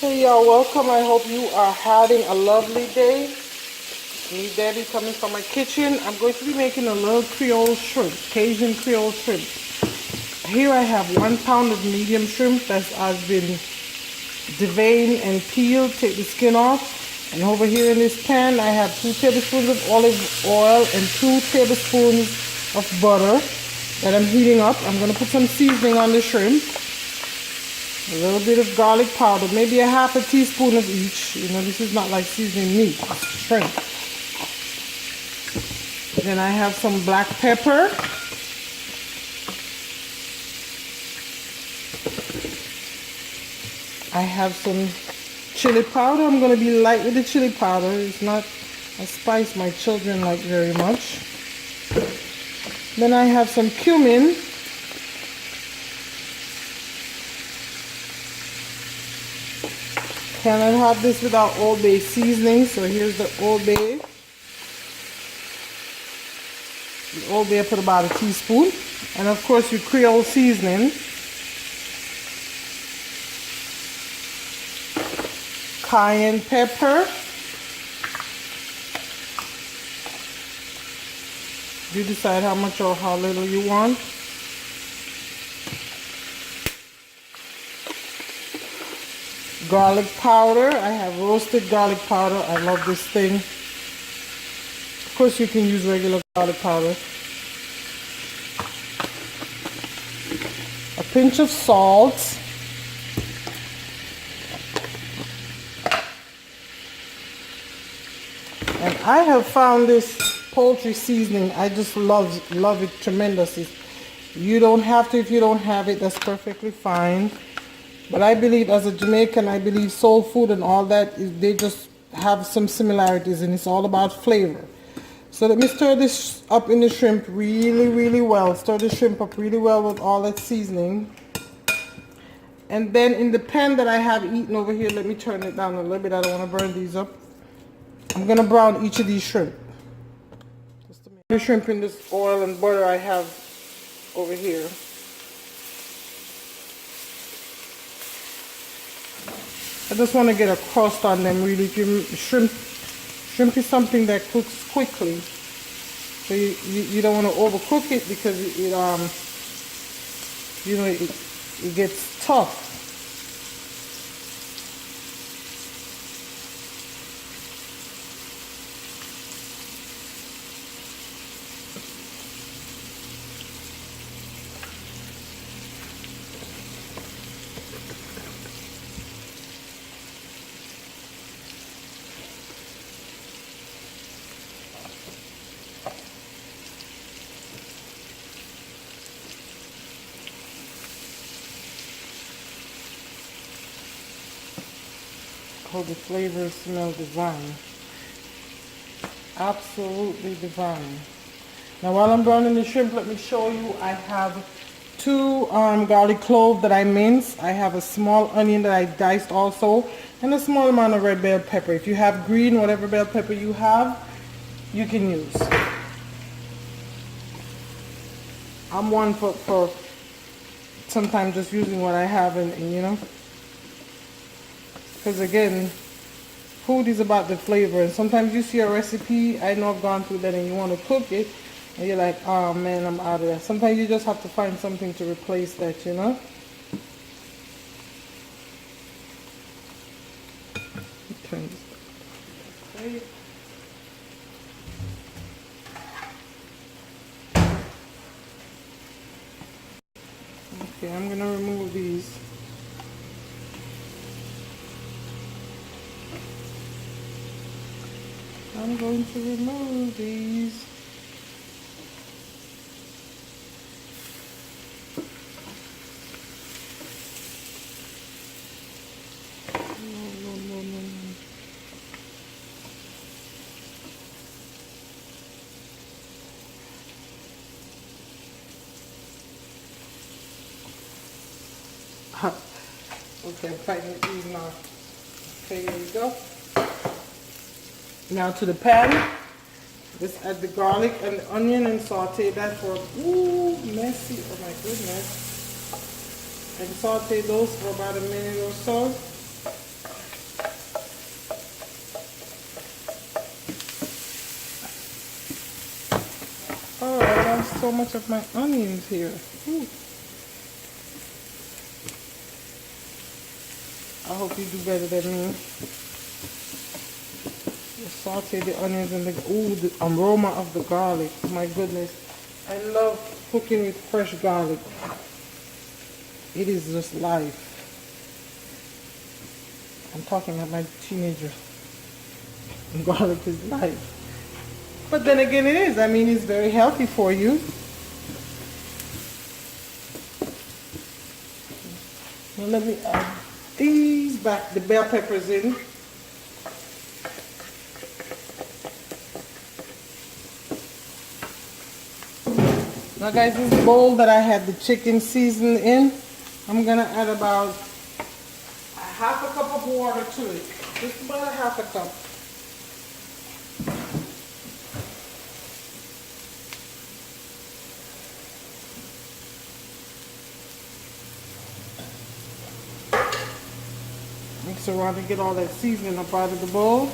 Hey y'all, welcome. I hope you are having a lovely day. Me, Debbie, coming from my kitchen. I'm going to be making a little Creole shrimp, Cajun Creole shrimp. Here I have 1 pound of medium shrimp that has been deveined and peeled. Take the skin off. And over here in this pan, I have 2 tablespoons of olive oil and 2 tablespoons of butter that I'm heating up. I'm going to put some seasoning on the shrimp. A little bit of garlic powder, maybe a half a teaspoon of each. You know, this is not like seasoning meat, it's shrimp. Then I have some black pepper. I have some chili powder. I'm going to be light with the chili powder. It's not a spice my children like very much. Then I have some cumin. Cannot have this without Old Bay seasoning, so here's the Old Bay. The Old Bay I put about a teaspoon, and of course your Creole seasoning. Cayenne pepper. You decide how much or how little you want. Garlic powder. I have roasted garlic powder. I love this thing. Of course you can use regular garlic powder. A pinch of salt. And I have found this poultry seasoning. I just love it tremendously. You don't have to if you don't have it. That's perfectly fine. But I believe as a Jamaican, I believe soul food and all that, they just have some similarities and it's all about flavor. So let me stir this up in the shrimp really well. Stir the shrimp up really well with all that seasoning. And then in the pan that I have eaten over here, let me turn it down a little bit. I don't want to burn these up. I'm going to brown each of these shrimp. Just to make the shrimp in this oil and butter I have over here. I just want to get a crust on them really. Shrimp is something that cooks quickly, so you don't want to overcook it because it gets tough. Oh, the flavors smell divine. Absolutely divine. Now while I'm browning the shrimp, let me show you. I have 2 garlic cloves that I minced. I have a small onion that I diced also, and a small amount of red bell pepper. If you have green, whatever bell pepper you have, you can use. I'm one for sometimes just using what I have and you know. Because again, food is about the flavor, and sometimes you see a recipe, I know I've gone through that, and you want to cook it and you're like, oh man, I'm out of that. Sometimes you just have to find something to replace that, you know. Turn this back. Okay, I'm gonna remove these. I'm going to remove these. No. Okay, I'm fighting with these now. Okay, here we go. Now to the pan. Just add the garlic and the onion and saute that for, messy, oh my goodness. And saute those for about a minute or so. waste so much of my onions here. Ooh. I hope you do better than me. Just saute the onions and the aroma of the garlic. My goodness. I love cooking with fresh garlic. It is just life. I'm talking about my teenager. Garlic is life. But then again it is. I mean, it's very healthy for you. Now let me add the bell peppers in. Now guys, this bowl that I had the chicken seasoned in, I'm gonna add about a half a cup of water to it. Just about a half a cup. Mix around and get all that seasoning up out of the bowl.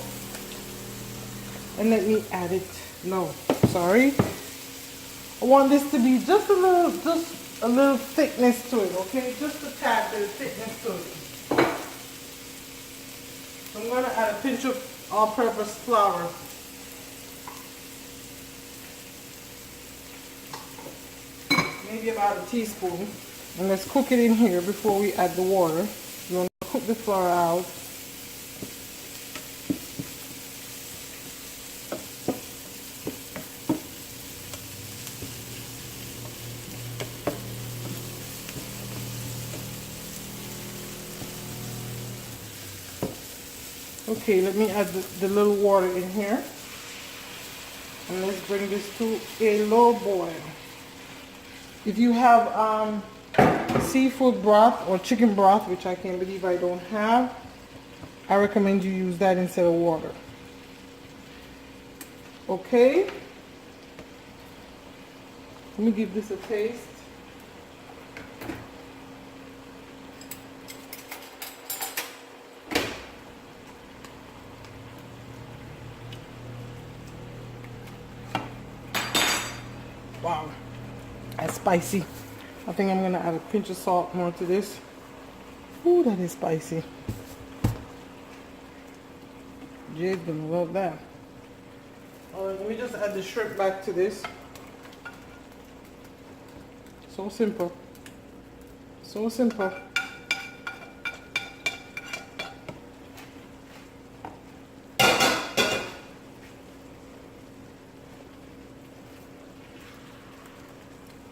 And let me add it. No, sorry. I want this to be just a little thickness to it, okay? Just a tad bit of thickness to it. So I'm gonna add a pinch of all-purpose flour. Maybe about a teaspoon. And let's cook it in here before we add the water. You want to cook the flour out. Okay, let me add the little water in here. And let's bring this to a low boil. If you have seafood broth or chicken broth, which I can't believe I don't have, I recommend you use that instead of water. Okay. Let me give this a taste. Wow, that's spicy. I think I'm gonna add a pinch of salt more to this. Ooh, that is spicy. Jade's gonna love that. Alright, let me just add the shrimp back to this. So simple. So simple.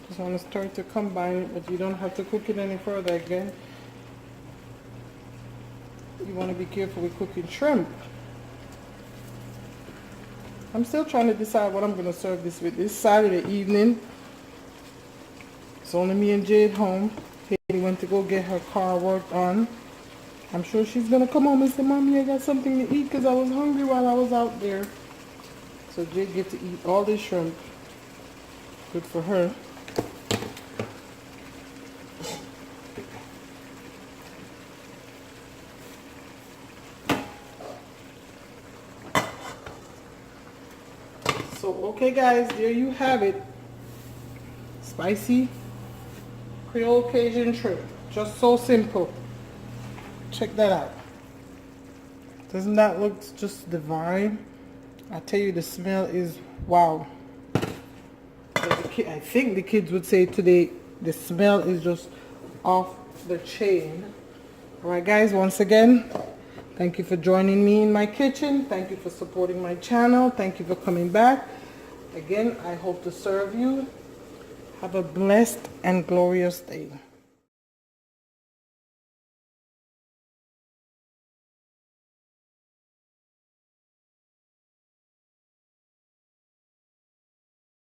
Just want to start to combine it, but you don't have to cook it any further again. You want to be careful with cooking shrimp. I'm still trying to decide what I'm going to serve this with. This Saturday evening. It's only me and Jade home. Haley went to go get her car worked on. I'm sure she's going to come home and say, Mommy, I got something to eat because I was hungry while I was out there. So Jade gets to eat all this shrimp. Good for her. So, okay guys, there you have it. Spicy Creole Cajun shrimp. Just so simple. Check that out. Doesn't that look just divine? I tell you, the smell is wow. I think the kids would say today, the smell is just off the chain. Alright guys, once again, thank you for joining me in my kitchen. Thank you for supporting my channel. Thank you for coming back. Again, I hope to serve you. Have a blessed and glorious day.